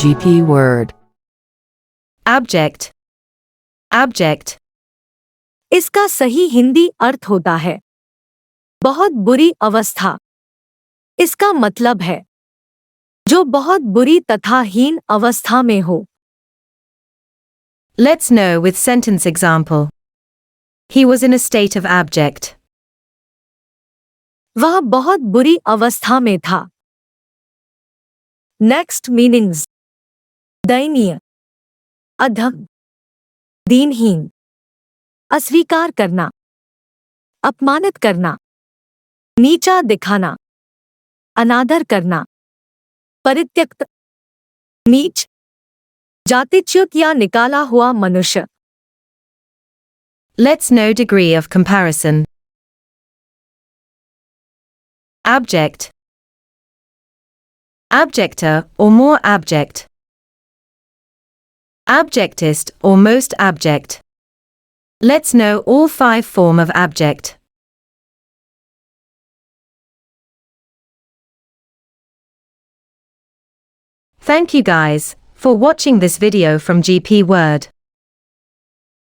GP word. Abject. Abject. इसका सही हिंदी अर्थ होता है बहुत बुरी अवस्था। इसका मतलब है जो बहुत बुरी तथा हीन अवस्था में हो। Let's know with sentence example. He was in a state of abject. वह बहुत बुरी अवस्था में था। नेक्स्ट मीनिंग्स: दयनीय, अधम, दीनहीन, अस्वीकार करना, अपमानित करना, नीचा दिखाना, अनादर करना, परित्यक्त, नीच, जातिच्युत या निकाला हुआ मनुष्य। Let's know degree of comparison. Abject. Abjecter or more abject. Abjectist or most abject. Let's know all 5 forms of abject. Thank you guys for watching this video from GP Word.